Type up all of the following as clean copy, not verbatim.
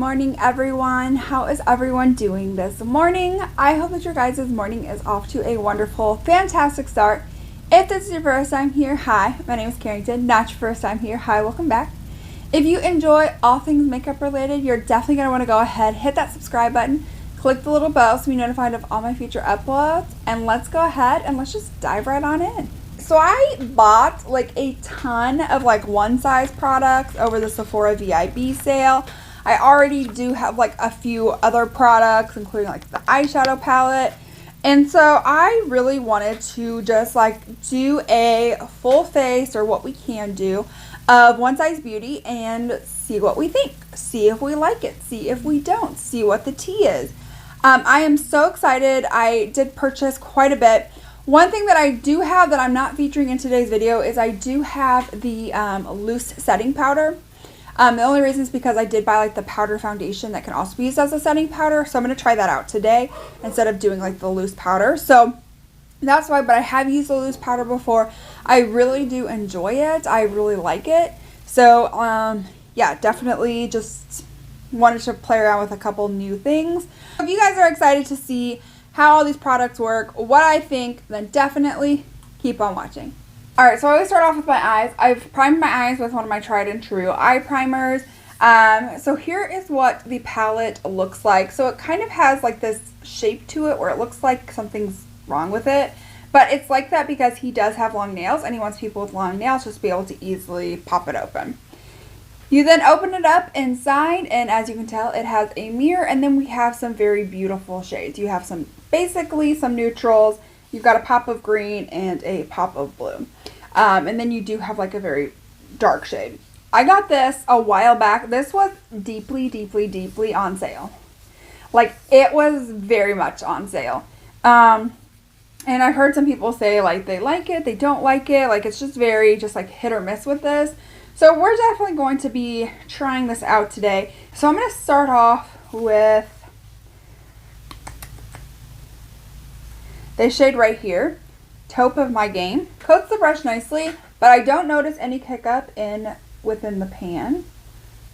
morning, everyone. How is everyone doing this morning? I hope that your guys' morning is off to a wonderful, fantastic start. If this is your first time here, hi, my name is Carrington. Not your first time here, hi, welcome back. If you enjoy all things makeup related, you're definitely going to want to go ahead, hit that subscribe button, click the little bell so you're notified of all my future uploads, and let's go ahead and let's just dive right on in. So I bought like a ton of like one size products over the Sephora VIB sale. I already do have like a few other products, including like the eyeshadow palette. And so I really wanted to just like do a full face, or what we can do, of One Size Beauty and see what we think. See if we like it. See if we don't. See what the tea is. I am so excited. I did purchase quite a bit. One thing that I do have that I'm not featuring in today's video is I do have the loose setting powder. The only reason is because I did buy like the powder foundation that can also be used as a setting powder. So I'm going to try that out today instead of doing like the loose powder. So that's why, but I have used the loose powder before. I really do enjoy it. I really like it. So yeah, definitely just wanted to play around with a couple new things. If you guys are excited to see how all these products work, what I think, then definitely keep on watching. Alright, so I always start off with my eyes. I've primed my eyes with one of my tried and true eye primers. So here is what the palette looks like. So it kind of has like this shape to it where it looks like something's wrong with it. But it's like that because he does have long nails and he wants people with long nails just to be able to easily pop it open. You then open it up inside, and as you can tell, it has a mirror, and then we have some very beautiful shades. You have some, basically some neutrals. You've got a pop of green and a pop of blue. And then you do have like a very dark shade. I got this a while back. This was deeply, deeply, deeply on sale. Like, it was very much on sale. And I've heard some people say like they like it, they don't like it. Like, it's just very just like hit or miss with this. So we're definitely going to be trying this out today. So I'm going to start off with this shade right here, Taupe of My Game. Coats the brush nicely, but I don't notice any hiccup within the pan.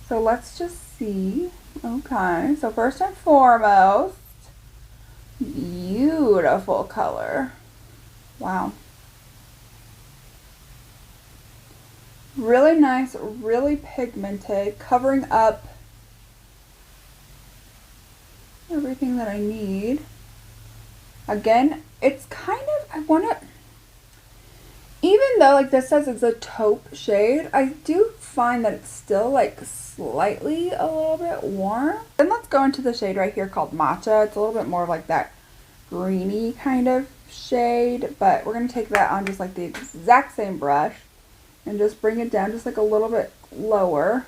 So let's just see. Okay, so first and foremost, beautiful color. Wow. Really nice, really pigmented, covering up everything that I need. Again, it's kind of, I want to, even though like this says it's a taupe shade, I do find that it's still like slightly a little bit warm. Then let's go into the shade right here called Matcha. It's a little bit more of like that greeny kind of shade, but we're going to take that on just like the exact same brush and just bring it down just like a little bit lower.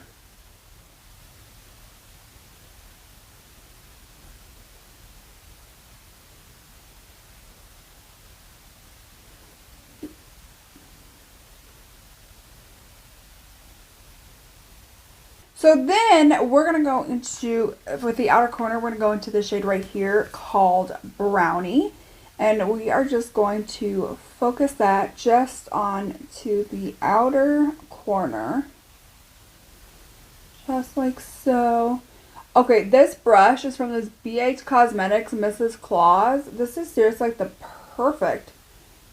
So then we're going to go into, with the outer corner, we're going to go into the shade right here called Brownie. And we are just going to focus that just on to the outer corner. Just like so. Okay, this brush is from this BH Cosmetics Mrs. Claus. This is seriously like the perfect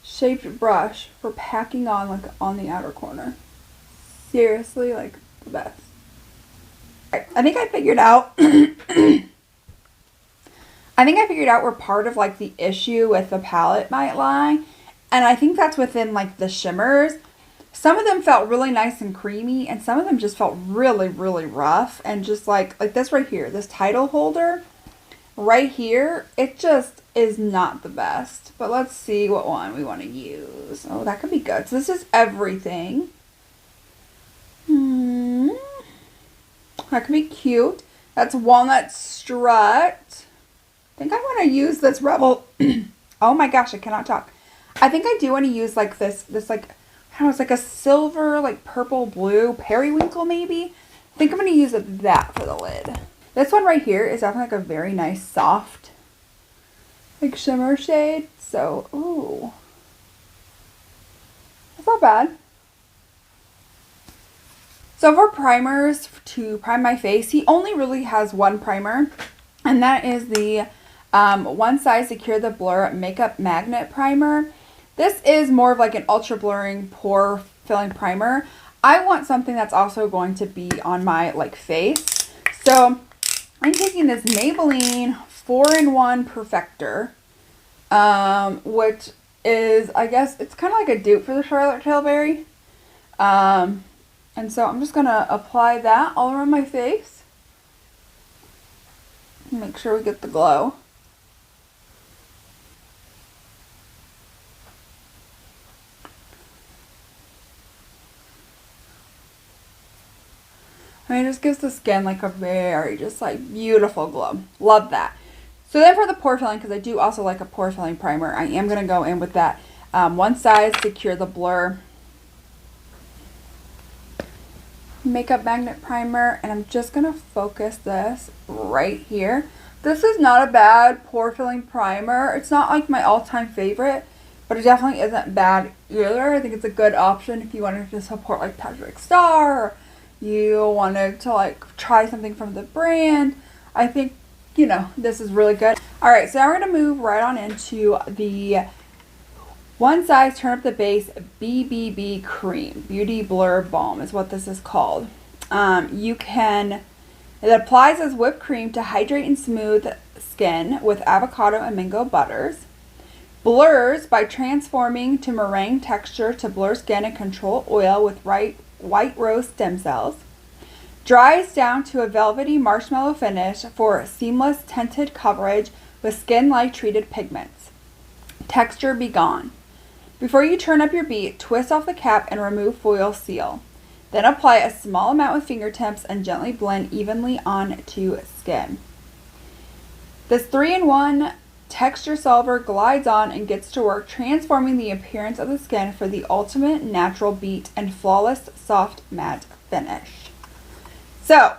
shaped brush for packing on like on the outer corner. Seriously, like the best. Right, I think I figured out where part of like the issue with the palette might lie. And I think that's within like the shimmers. Some of them felt really nice and creamy, and some of them just felt really, really rough. And just like this right here, this title holder right here, it just is not the best. But let's see what one we want to use. Oh, that could be good. So this is Everything. That could be cute. That's Walnut Strut. I think I want to use this Rebel. Oh my gosh, I cannot talk. I think I do want to use like this like, I don't know, it's like a silver, like purple blue periwinkle maybe. I think I'm going to use that for the lid. This one right here is definitely like a very nice soft like shimmer shade. So, ooh. That's not bad. So for primers to prime my face, he only really has one primer, and that is the One Size Secure the Blur Makeup Magnet Primer. This is more of like an ultra blurring pore filling primer. I want something that's also going to be on my like face. So I'm taking this Maybelline 4-in-1 Perfector, which is, I guess, it's kind of like a dupe for the Charlotte Tilbury. And so I'm just going to apply that all around my face. Make sure we get the glow. I mean, it just gives the skin like a very just like beautiful glow. Love that. So then for the pore filling, because I do also like a pore filling primer, I am going to go in with that One Size Secure the Blur Makeup Magnet Primer, and I'm just going to focus this right here. This is not a bad pore filling primer. It's not like my all-time favorite, but it definitely isn't bad either. I think it's a good option if you wanted to support like Patrick Star, or you wanted to like try something from the brand. I think, you know, this is really good. Alright, so now we're going to move right on into the One Size Turn Up the Base BBB Cream. Beauty Blur Balm is what this is called. It applies as whipped cream to hydrate and smooth skin with avocado and mango butters. Blurs by transforming to meringue texture to blur skin and control oil with white rose stem cells. Dries down to a velvety marshmallow finish for seamless tinted coverage with skin-like treated pigments. Texture be gone. Before you turn up your beat, twist off the cap and remove foil seal. Then apply a small amount with fingertips and gently blend evenly onto skin. This 3-in-1 texture solver glides on and gets to work transforming the appearance of the skin for the ultimate natural beat and flawless soft matte finish. So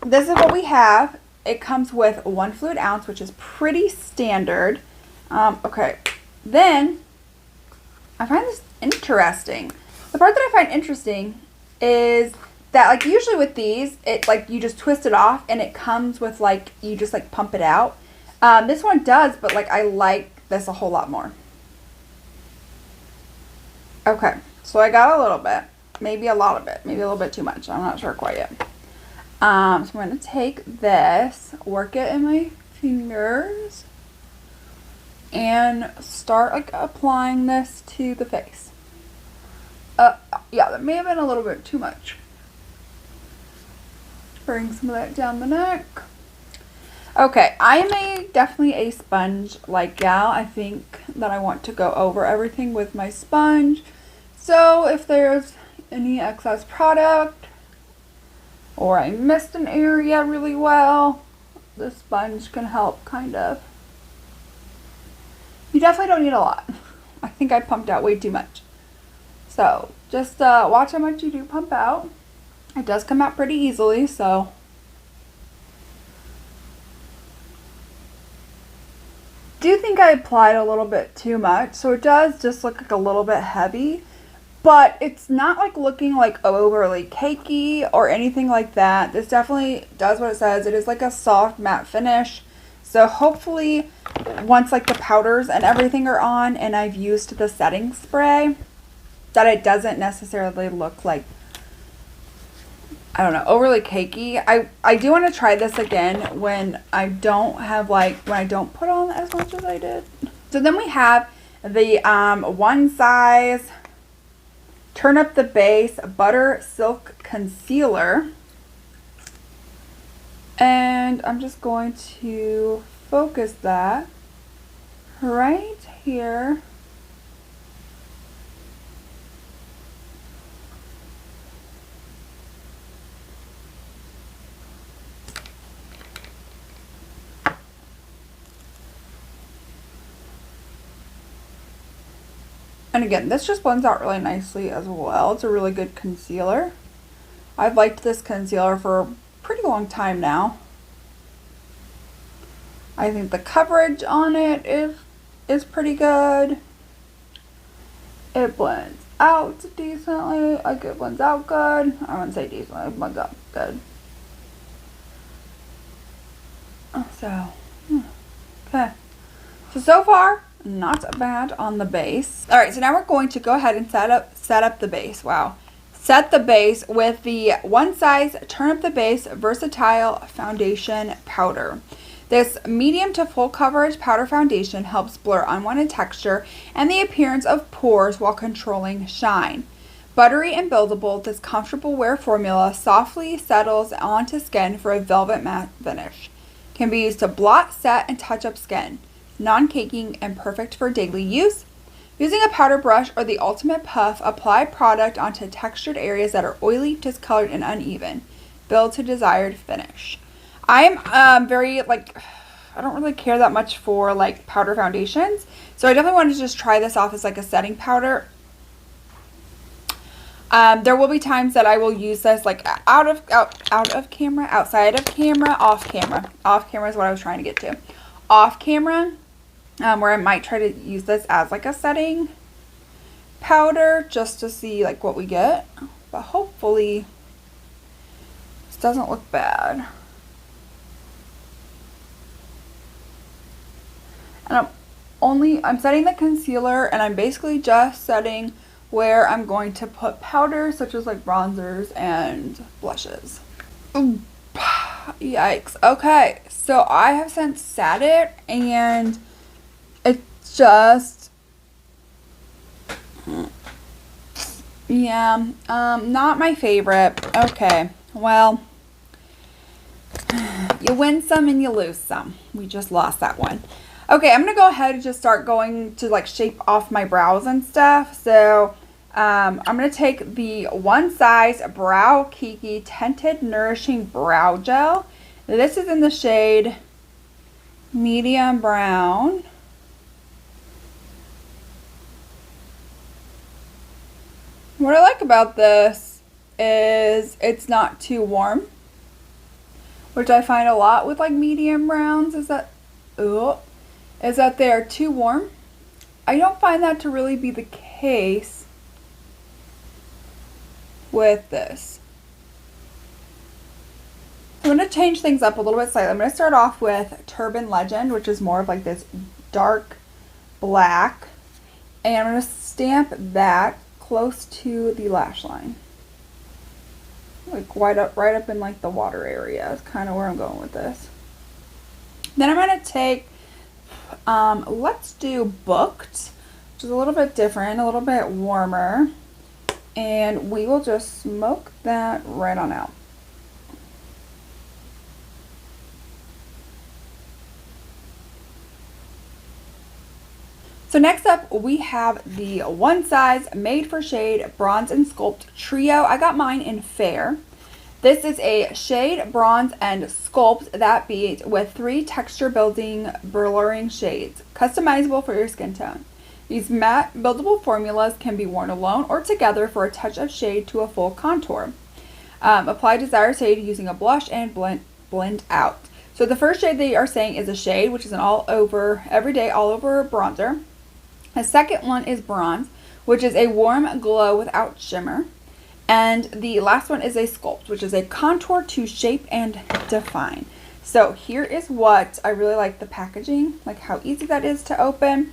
this is what we have. It comes with 1 fluid ounce, which is pretty standard. Okay, then I find this interesting. The part that I find interesting is that like usually with these, it like you just twist it off and it comes with like, you just like pump it out. This one does, but like I like this a whole lot more. Okay, so I got a little bit, maybe a lot of it, maybe a little bit too much. I'm not sure quite yet. So I'm going to take this, work it in my fingers, and start like applying this to the face. Yeah, that may have been a little bit too much. Bring some of that down the neck. Okay, I am definitely a sponge like gal. I think that I want to go over everything with my sponge. So if there's any excess product or I missed an area really well, the sponge can help kind of. You definitely don't need a lot. I think I pumped out way too much. So just watch how much you do pump out. It does come out pretty easily, so. Do think I applied a little bit too much, so it does just look like a little bit heavy, but it's not like looking like overly cakey or anything like that. This definitely does what it says. It is like a soft matte finish. So hopefully once like the powders and everything are on and I've used the setting spray, that it doesn't necessarily look like, I don't know, overly cakey. I do want to try this again when I don't have like, when I don't put on as much as I did. So then we have the One Size Turn Up the Base Butter Silk Concealer. And I'm just going to focus that right here. And again, this just blends out really nicely as well. It's a really good concealer. I've liked this concealer for a pretty long time now. I think the coverage on it is pretty good. It blends out decently. Like it blends out good. I wouldn't say decently, it blends out good. So, okay. So far, not bad on the base. All right, so now we're going to go ahead and set up the base. Wow. Set the base with the One Size Turn Up the Base Versatile Foundation Powder. This medium to full coverage powder foundation helps blur unwanted texture and the appearance of pores while controlling shine. Buttery and buildable, this comfortable wear formula softly settles onto skin for a velvet matte finish. Can be used to blot, set, and touch up skin. Non-caking and perfect for daily use. Using a powder brush or the ultimate puff, apply product onto textured areas that are oily, discolored, and uneven. Build to desired finish. I'm very, like, I don't really care that much for, like, powder foundations. So I definitely want to just try this off as, like, a setting powder. There will be times that I will use this, like, out of camera, outside of camera, off camera. Off camera is what I was trying to get to. Off camera, where I might try to use this as, like, a setting powder just to see, like, what we get. But hopefully this doesn't look bad. And I'm setting the concealer, and I'm basically just setting where I'm going to put powder, such as like bronzers and blushes. Ooh, yikes. Okay, so I have since sat it, and it's just, yeah, not my favorite. Okay, well, you win some and you lose some. We just lost that one. Okay, I'm going to go ahead and just start going to, like, shape off my brows and stuff. So, I'm going to take the One Size Brow Kiki Tinted Nourishing Brow Gel. This is in the shade Medium Brown. What I like about this is it's not too warm, which I find a lot with, like, medium browns is that they are too warm. I don't find that to really be the case with this. I'm going to change things up a little bit slightly. I'm going to start off with Turban Legend, which is more of like this dark black. And I'm going to stamp that close to the lash line. Like right up in like the water area is kind of where I'm going with this. Then I'm going to take, let's do Booked, which is a little bit different, a little bit warmer. And we will just smoke that right on out. So next up, we have the One Size Made for Shade Bronze and Sculpt Trio. I got mine in Fair. This is a shade, bronze, and sculpt that beat with 3 texture building blurring shades, customizable for your skin tone. These matte buildable formulas can be worn alone or together for a touch of shade to a full contour. Apply desired shade using a blush and blend out. So the first shade they are saying is a shade, which is an all over, everyday all over bronzer. The second one is bronze, which is a warm glow without shimmer. And the last one is a sculpt, which is a contour to shape and define. So here is what I really like the packaging, like how easy that is to open.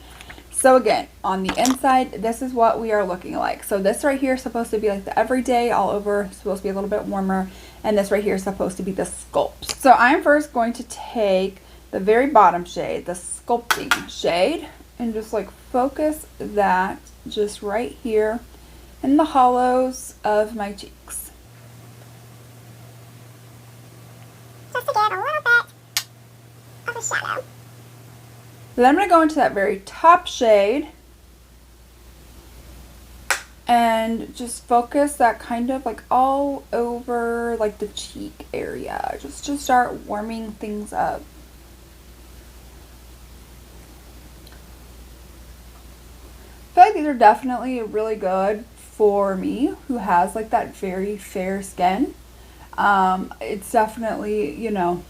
So again, on the inside, this is what we are looking like. So this right here is supposed to be like the everyday all over, supposed to be a little bit warmer. And this right here is supposed to be the sculpt. So I'm first going to take the very bottom shade, the Sculpting shade, and just like focus that just right here in the hollows of my cheeks. Just to get a little bit of a shadow. Then I'm going to go into that very top shade and just focus that kind of like all over like the cheek area, just to start warming things up. I feel like these are definitely really good for me who has like that very fair skin. It's definitely, you know,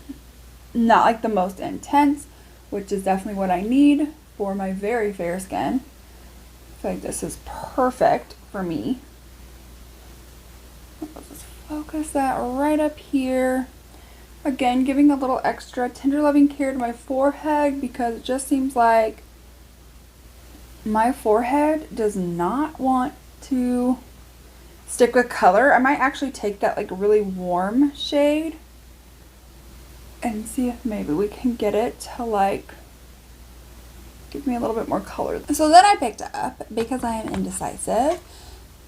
not like the most intense, which is definitely what I need for my very fair skin. I feel like this is perfect for me. Let's just focus that right up here. Again, giving a little extra tender loving care to my forehead because it just seems like my forehead does not want to stick with color. I might actually take that like really warm shade and see if maybe we can get it to like give me a little bit more color. So then I picked up, because I am indecisive,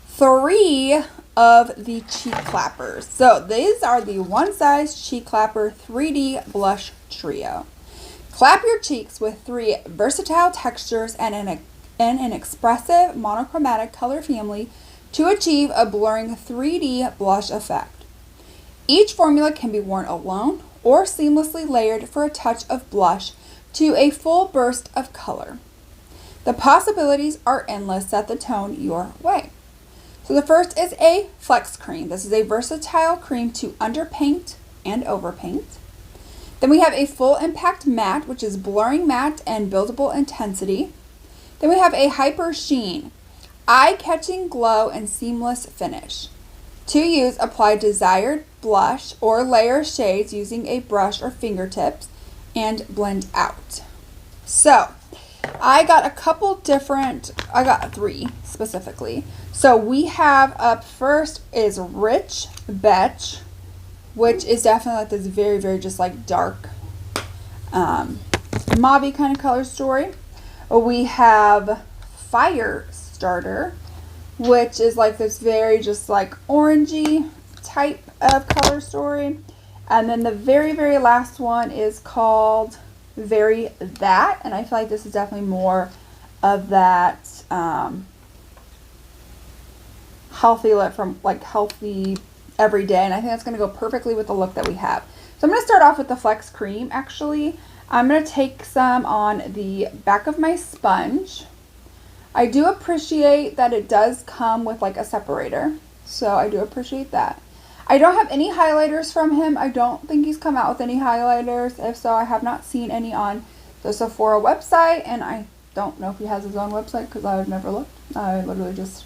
3 of the cheek clappers. So these are the One Size Cheek Clapper 3D Blush Trio. Clap your cheeks with 3 versatile textures and an expressive monochromatic color family to achieve a blurring 3D blush effect. Each formula can be worn alone or seamlessly layered for a touch of blush to a full burst of color. The possibilities are endless. Set the tone your way. So the first is a Flex Cream. This is a versatile cream to underpaint and overpaint. Then we have a Full Impact Matte, which is blurring matte and buildable intensity. Then we have a Hyper Sheen, eye-catching glow and seamless finish. To use, apply desired blush or layer shades using a brush or fingertips and blend out. So I got a couple different, I got 3 specifically. So we have up first is Rich Betch, which is definitely like this very, very just like dark mauve kind of color story. We have Fire Starter, which is like this very just like orangey type of color story. And then the very, very last one is called Very That. And I feel like this is definitely more of that healthy look from like healthy everyday. And I think that's going to go perfectly with the look that we have. So I'm going to start off with the Flex Cream actually. I'm going to take some on the back of my sponge. I do appreciate that it does come with like a separator. So I do appreciate that. I don't have any highlighters from him. I don't think he's come out with any highlighters. If so, I have not seen any on the Sephora website. And I don't know if he has his own website because I've never looked. I literally just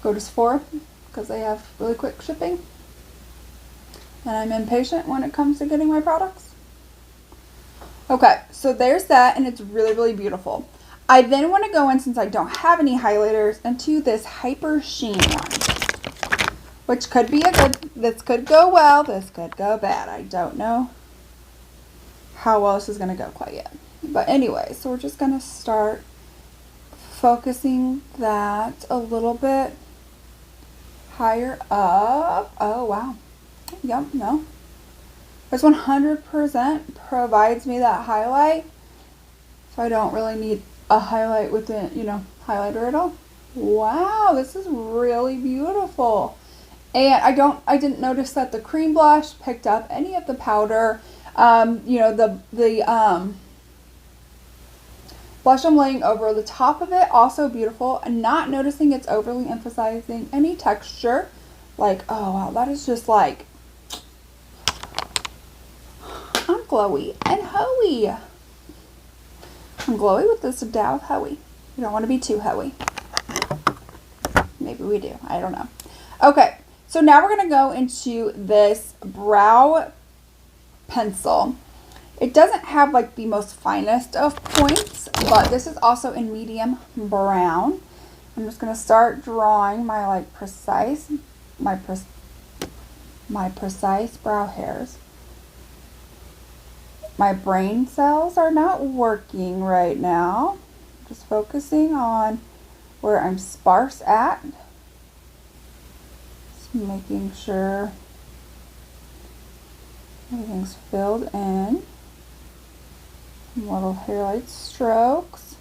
go to Sephora because they have really quick shipping. And I'm impatient when it comes to getting my products. Okay, so there's that, and it's really, really beautiful. I then want to go in, since I don't have any highlighters, into this Hyper Sheen one, which could be a good, this could go well, this could go bad. I don't know how well this is going to go quite yet. But anyway, so we're just going to start focusing that a little bit higher up. Oh, wow. Yep, no. This 100% provides me that highlight, so I don't really need a highlight within, highlighter at all. Wow, this is really beautiful. And I didn't notice that the cream blush picked up any of the powder. The blush I'm laying over the top of it, also beautiful. And not noticing it's overly emphasizing any texture. Like, oh wow, that is just like, I'm glowy and hoey. I'm glowy with this Dow hoey. You don't want to be too hoey. Maybe we do. I don't know. Okay, so now we're going to go into this brow pencil. It doesn't have like the most finest of points, but this is also in medium brown. I'm just going to start drawing my like precise brow hairs. My brain cells are not working right now. Just focusing on where I'm sparse at. Just making sure everything's filled in. Some little hairline strokes.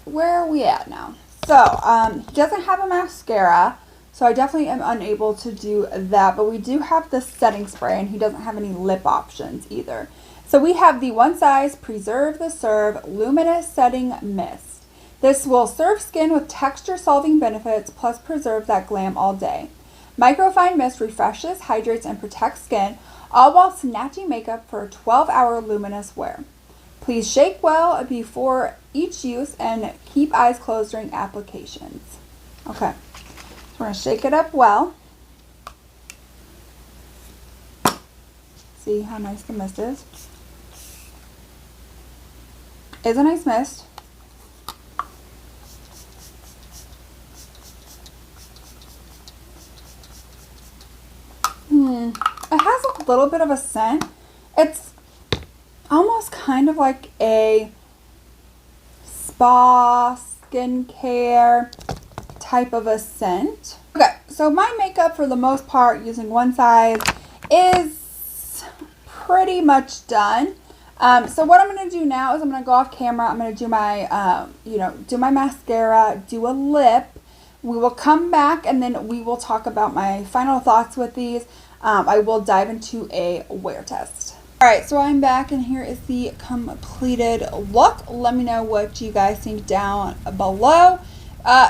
Where are we at now? So, he doesn't have a mascara, so I definitely am unable to do that, but we do have the setting spray, and he doesn't have any lip options either. So we have the One Size Preserve the Serve Luminous Setting Mist. This will serve skin with texture-solving benefits, plus preserve that glam all day. Microfine mist refreshes, hydrates, and protects skin, all while snatching makeup for a 12-hour luminous wear. Please shake well before each use and keep eyes closed during applications. Okay, so we're going to shake it up well. See how nice the mist is. It's a nice mist. It has a little bit of a scent. It's almost kind of like a spa skincare type of a scent. Okay, so my makeup for the most part using one size is pretty much done. So what I'm going to do now is I'm going to go off camera. I'm going to do my, do my mascara, do a lip. We will come back and then we will talk about my final thoughts with these. I will dive into a wear test. Alright, so I'm back and here is the completed look. Let me know what you guys think down below.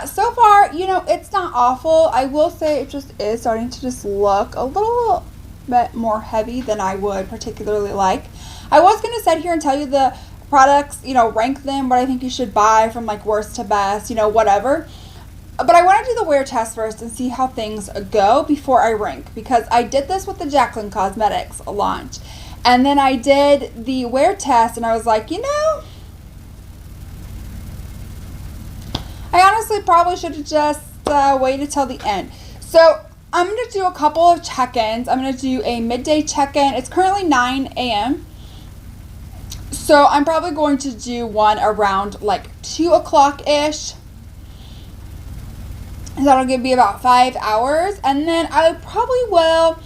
So far, it's not awful. I will say it just is starting to just look a little bit more heavy than I would particularly like. I was going to sit here and tell you the products, rank them, what I think you should buy from like worst to best, whatever. But I want to do the wear test first and see how things go before I rank, because I did this with the Jacqueline Cosmetics launch. And then I did the wear test and I was like, I honestly probably should have just waited till the end. So I'm going to do a couple of check-ins. I'm going to do a midday check-in. It's currently 9 a.m. So I'm probably going to do one around like 2 o'clock-ish. That'll give me about 5 hours. And then I probably will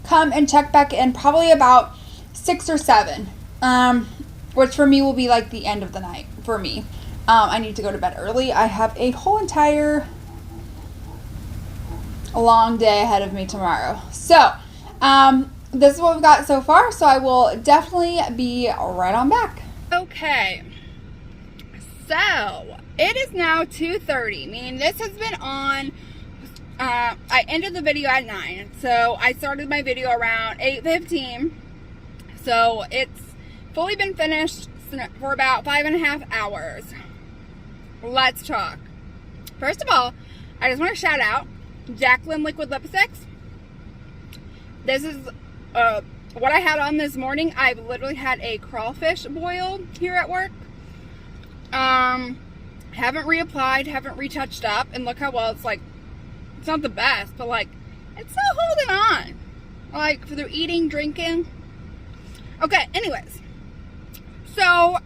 come and check back in probably about 6 or 7. Which for me will be like the end of the night for me. I need to go to bed early. I have a whole entire long day ahead of me tomorrow. So, this is what we've got so far. So I will definitely be right on back. Okay. So, it is now 2:30, meaning this has been on, I ended the video at 9, so I started my video around 8:15, so it's fully been finished for about 5.5 hours. Let's talk. First of all, I just want to shout out Jacqueline Liquid Lipsticks. This is what I had on this morning. I've literally had a crawfish boil here at work. Haven't reapplied, haven't retouched up, and look how well it's like. It's not the best, but like it's still holding on. Like for the eating, drinking. Okay, anyways. So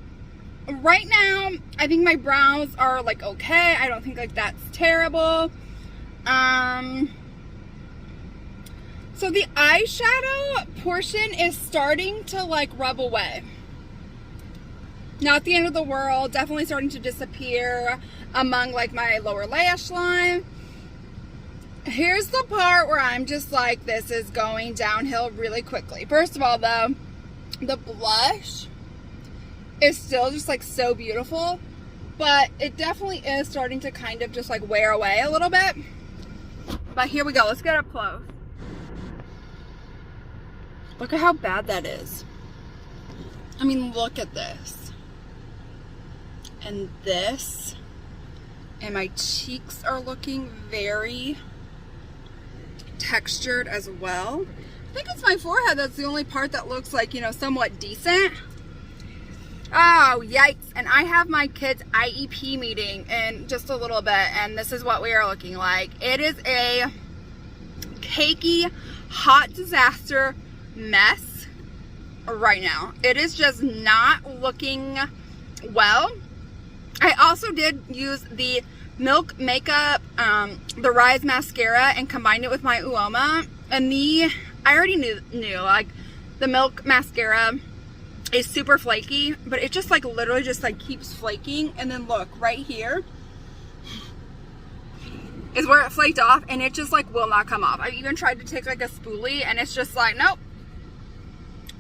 right now, I think my brows are like okay. I don't think like that's terrible. So the eyeshadow portion is starting to like rub away. Not the end of the world, definitely starting to disappear among like my lower lash line. Here's the part where I'm just like, this is going downhill really quickly. First of all though, the blush is still just like so beautiful, but it definitely is starting to kind of just like wear away a little bit. But here we go, let's get up close. Look at how bad that is. I mean, look at this. And this, and my cheeks are looking very textured as well. I think it's my forehead that's the only part that looks like, somewhat decent. Oh, yikes. And I have my kids' IEP meeting in just a little bit, and this is what we are looking like. It is a cakey, hot disaster mess right now. It is just not looking well. I also did use the Milk Makeup, the Rise Mascara, and combined it with my Uoma. And I already knew, like, the Milk Mascara is super flaky, but it just, like, literally just, like, keeps flaking. And then look, right here is where it flaked off, and it just, like, will not come off. I even tried to take, like, a spoolie, and it's just like, nope.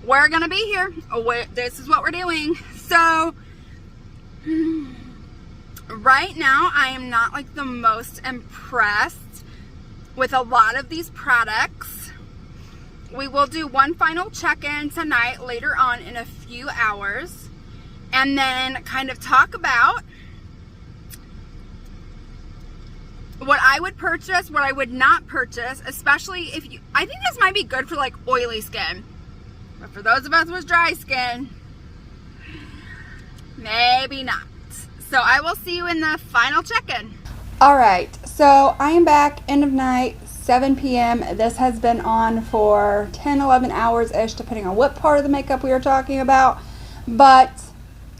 We're gonna be here. This is what we're doing. So right now I am not like the most impressed. with a lot of these products. We will do one final check-in tonight later on in a few hours, and then kind of talk about what I would purchase, what I would not purchase, especially if you, I think this might be good for like oily skin, but for those of us with dry skin, maybe not. So I will see you in the final check-in. All right, so I am back, end of night, 7 p.m. This has been on for 10, 11 hours-ish, depending on what part of the makeup we are talking about, but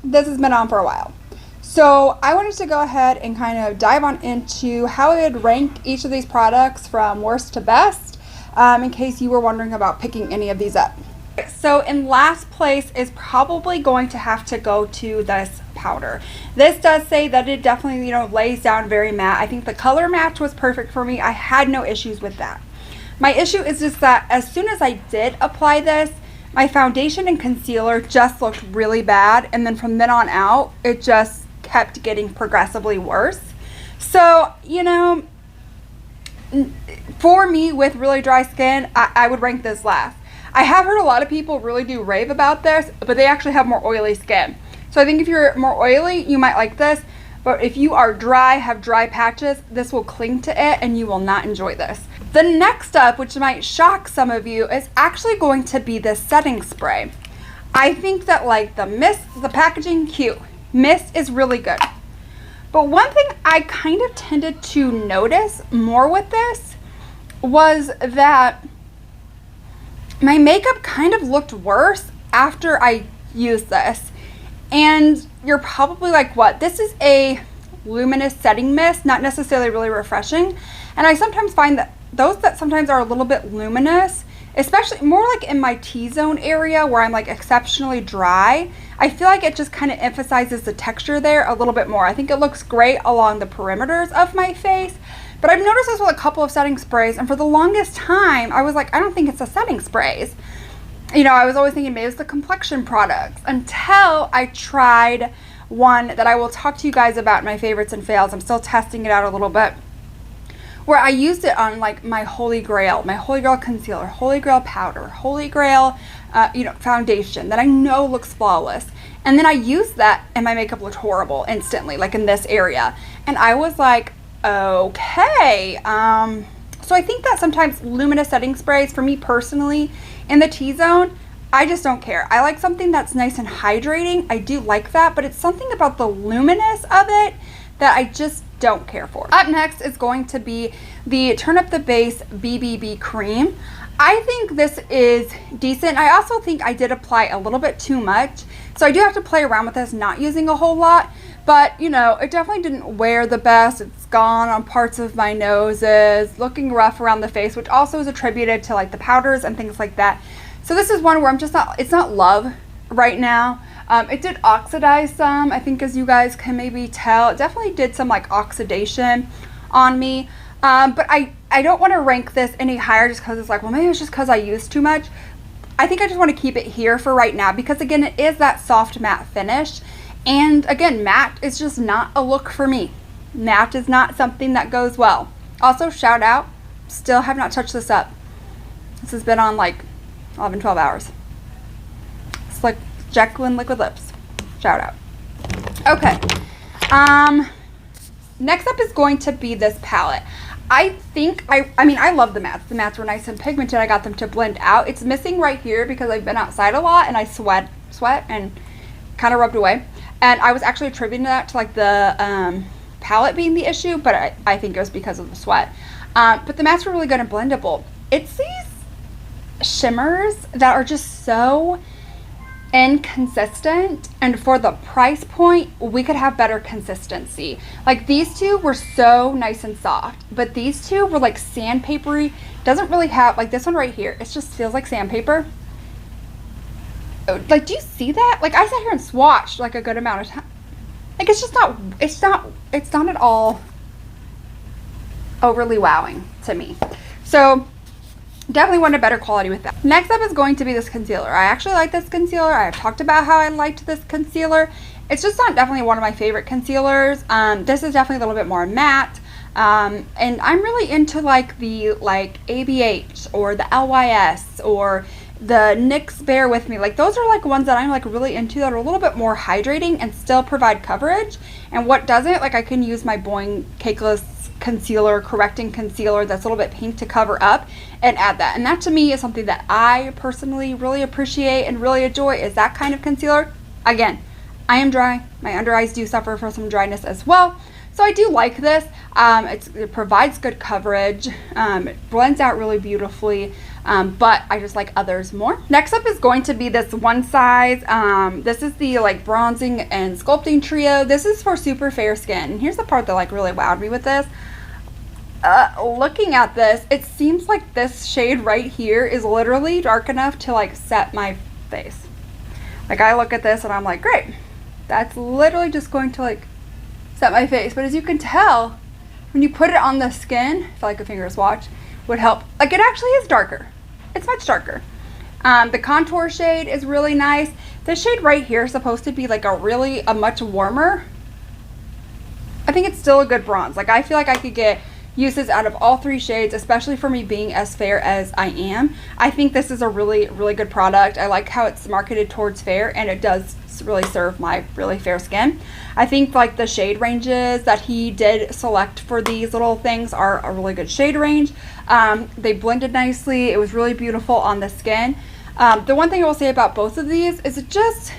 this has been on for a while. So I wanted to go ahead and kind of dive on into how I would rank each of these products from worst to best, in case you were wondering about picking any of these up. So in last place is probably going to have to go to this powder. This does say that it definitely, lays down very matte. I think the color match was perfect for me. I had no issues with that. My issue is just that as soon as I did apply this, my foundation and concealer just looked really bad, and then from then on out, it just kept getting progressively worse. So, for me with really dry skin, I would rank this last. I have heard a lot of people really do rave about this, but they actually have more oily skin. So I think if you're more oily, you might like this. But if you are dry, have dry patches, this will cling to it and you will not enjoy this. The next up, which might shock some of you, is actually going to be this setting spray. I think that like the mist, the packaging, cute. Mist is really good. But one thing I kind of tended to notice more with this was that my makeup kind of looked worse after I used this. And you're probably like, what? This is a luminous setting mist, not necessarily really refreshing. And I sometimes find that those that sometimes are a little bit luminous, especially more like in my T-zone area where I'm like exceptionally dry, I feel like it just kind of emphasizes the texture there a little bit more. I think it looks great along the perimeters of my face. But I've noticed this with a couple of setting sprays, and for the longest time, I was like, I don't think it's the setting sprays. I was always thinking maybe it's the complexion products, until I tried one that I will talk to you guys about, my favorites and fails. I'm still testing it out a little bit, where I used it on like my holy grail concealer, holy grail powder, holy grail, foundation that I know looks flawless. And then I used that and my makeup looked horrible instantly, like in this area. And I was like, okay, so I think that sometimes luminous setting sprays, for me personally, in the T-zone, I just don't care. I like something that's nice and hydrating. I do like that, but it's something about the luminous of it that I just don't care for. Up next is going to be the Turn Up the Base BBB Cream. I think this is decent. I also think I did apply a little bit too much, so I do have to play around with this, not using a whole lot. But, it definitely didn't wear the best. It's gone on parts of my noses, looking rough around the face, which also is attributed to like the powders and things like that. So this is one where I'm just not, it's not love right now. It did oxidize some, I think, as you guys can maybe tell. It definitely did some like oxidation on me. But I don't want to rank this any higher just because it's like, well, maybe it's just because I used too much. I think I just want to keep it here for right now because, again, it is that soft matte finish. And again, matte is just not a look for me. Matte is not something that goes well. Also, shout out, still have not touched this up. This has been on like 11, 12 hours. It's like Jacqueline Liquid Lips. Shout out. Okay. Next up is going to be this palette. I think, I mean, I love the mattes. The mattes were nice and pigmented. I got them to blend out. It's missing right here because I've been outside a lot and I sweat and kind of rubbed away. And I was actually attributing that to like the palette being the issue, but I think it was because of the sweat. But the mattes were really good and blendable. It's these shimmers that are just so inconsistent, and for the price point, we could have better consistency. Like these two were so nice and soft, but these two were like sandpapery. Doesn't really have, like this one right here, it just feels like sandpaper. Like, do you see that? Like, I sat here and swatched like a good amount of time. Like, it's just not, it's not at all overly wowing to me. So definitely wanted better quality with that. Next up is going to be this concealer. I actually like this concealer. I've talked about how I liked this concealer. It's just not definitely one of my favorite concealers. This is definitely a little bit more matte. And I'm really into like the ABH or the LYS or the NYX Bear With Me. Like those are like ones that I'm like really into that are a little bit more hydrating and still provide coverage. And what doesn't, like I can use my Boing Cakeless concealer, correcting concealer that's a little bit pink to cover up and add that. And that to me is something that I personally really appreciate and really enjoy, is that kind of concealer. Again, I am dry. My under eyes do suffer from some dryness as well. So I do like this. It provides good coverage. It blends out really beautifully, but I just like others more. Next up is going to be this one size. This is the like bronzing and sculpting trio. This is for super fair skin. And here's the part that like really wowed me with this. Looking at this, it seems like this shade right here is literally dark enough to like set my face. Like I look at this and I'm like, great. That's literally just going to like set my face. But as you can tell, when you put it on the skin, I feel like a finger swatch would help. Like it actually is darker. It's much darker. The contour shade is really nice. This shade right here is supposed to be like a much warmer. I think it's still a good bronze. Like I feel like I could get uses out of all three shades, especially for me being as fair as I am. I think this is a really, really good product. I like how it's marketed towards fair, and it does really serve my really fair skin. I think like the shade ranges that he did select for these little things are a really good shade range. They blended nicely. It was really beautiful on the skin. The one thing I will say about both of these is it just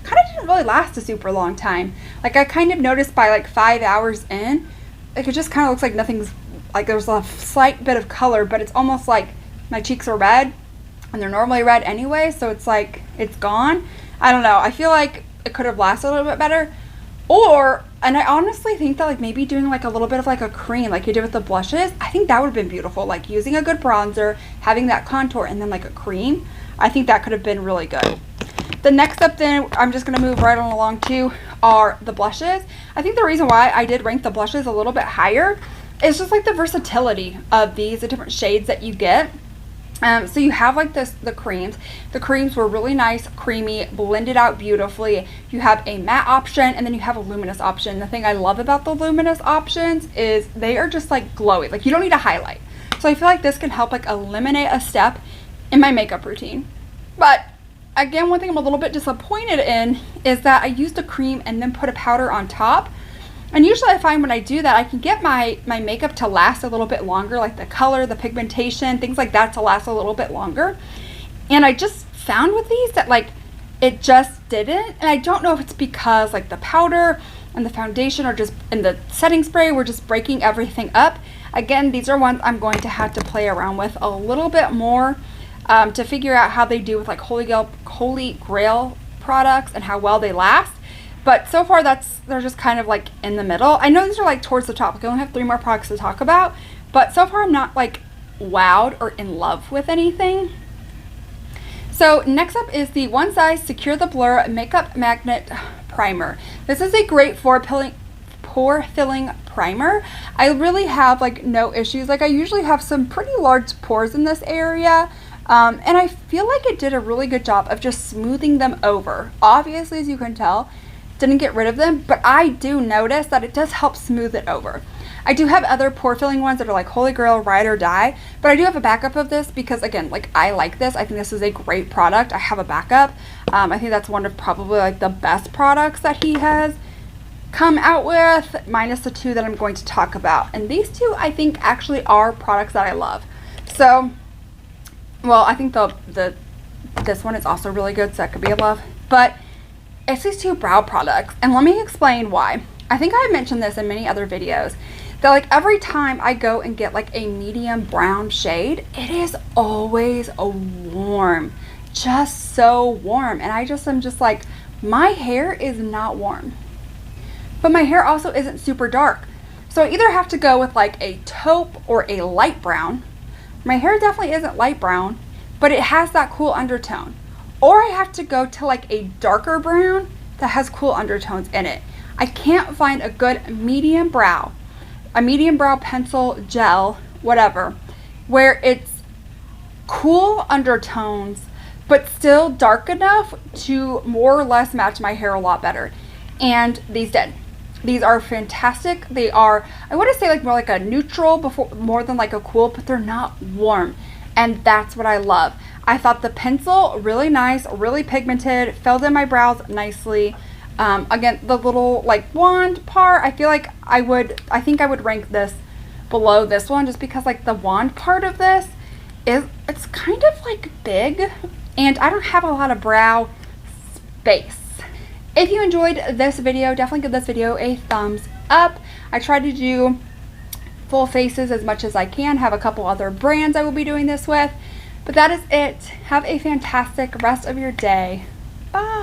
kind of didn't really last a super long time. Like I kind of noticed by like 5 hours in, like it just kind of looks like nothing's, like there's a slight bit of color, but it's almost like my cheeks are red and they're normally red anyway, so it's like it's gone. I don't know. I feel like it could have lasted a little bit better. And I honestly think that like maybe doing like a little bit of like a cream like you did with the blushes, I think that would have been beautiful. Like using a good bronzer, having that contour, and then like a cream. I think that could have been really good. The next up then, I'm just going to move right on along to, are the blushes. I think the reason why I did rank the blushes a little bit higher is just like the versatility of these, the different shades that you get. So you have like the creams. The creams were really nice, creamy, blended out beautifully. You have a matte option, and then you have a luminous option. The thing I love about the luminous options is they are just like glowy. Like you don't need a highlight. So I feel like this can help like eliminate a step in my makeup routine. But again, one thing I'm a little bit disappointed in is that I used a cream and then put a powder on top. And usually I find when I do that, I can get my makeup to last a little bit longer, like the color, the pigmentation, things like that to last a little bit longer. And I just found with these that like it just didn't. And I don't know if it's because like the powder and the foundation are just, and the setting spray were just breaking everything up. Again, these are ones I'm going to have to play around with a little bit more to figure out how they do with like Holy Grail products and how well they last. But so far they're just kind of like in the middle. I know these are like towards the top. I only have 3 more products to talk about, but so far I'm not like wowed or in love with anything. So next up is the One Size Secure the Blur Makeup Magnet Primer. This is a great pore filling primer. I really have like no issues. Like I usually have some pretty large pores in this area. And I feel like it did a really good job of just smoothing them over. Obviously, as you can tell, didn't get rid of them, but I do notice that it does help smooth it over. I do have other pore filling ones that are like Holy Grail, Ride or Die, but I do have a backup of this because again, like I like this. I think this is a great product. I have a backup. I think that's one of probably like the best products that he has come out with, minus the 2 that I'm going to talk about. And these 2 I think actually are products that I love. So, well, I think this one is also really good, so that could be a love. But it's these 2 brow products, and let me explain why. I think I've mentioned this in many other videos, that like every time I go and get like a medium brown shade, it is always a warm, just so warm. And I just am just like, my hair is not warm, but my hair also isn't super dark. So I either have to go with like a taupe or a light brown. My hair definitely isn't light brown, but it has that cool undertone. Or I have to go to like a darker brown that has cool undertones in it. I can't find a good medium brow pencil, gel, whatever, where it's cool undertones, but still dark enough to more or less match my hair a lot better. And these did. These are fantastic. They are, I want to say like more like a neutral more than like a cool, but they're not warm. And that's what I love. I thought the pencil really nice, really pigmented, filled in my brows nicely. Again, the little like wand part, I feel like I think I would rank this below this one just because like the wand part of this it's kind of like big and I don't have a lot of brow space. If you enjoyed this video, definitely give this video a thumbs up. I try to do full faces as much as I can. Have a couple other brands I will be doing this with. But that is it. Have a fantastic rest of your day. Bye.